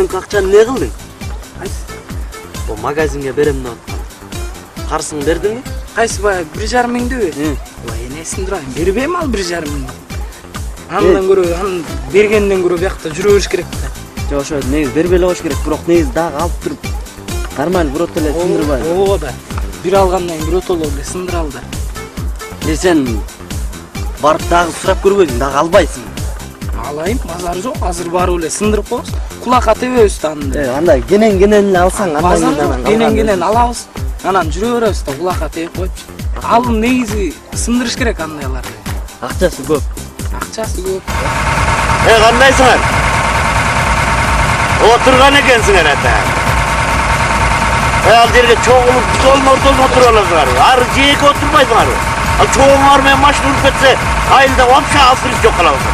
Жөнөмкү акчаны не кылдың? Кайсы? О магазинге берем деп аткан. Карсың бердиңби? Кайсы баягы 1,5 миңдиби? Ой, энесин турайын, бербейм ал 1,5 миң. Андан көрө, бергенден көрө биякта жүрө бериш керек да. Жок, ошо негизи бербей эле коюш керек, бирок негизи дагы алып туруп нормаль бирот эле сындырбай. Ооба да. Бир алгандан кийин бирот эле сындыра ал да. Сен барып дагы сурап көрбөйсүң, дагы албайсың. Алайын, базар жок, азыр барып эле сындырып коебуз. Кулакка тебебиз да анда. Андай кенен эле алсаң, андан кенен алабыз. Анан жүрө беребиз да, кулакка тебип коюпчу. Ал негизи сындырыш керек андайларды. Акчасы көп. Акчасы көп. Кандайсыңар? Отурган экенсиңер ата. Ал жерге чогулуп, толмо туруп аласыңар. Ары жээкке отурбайсыңар. Ал чоңуңар менен машина уруп кетсе, айылда вообще асырып жок калабыз.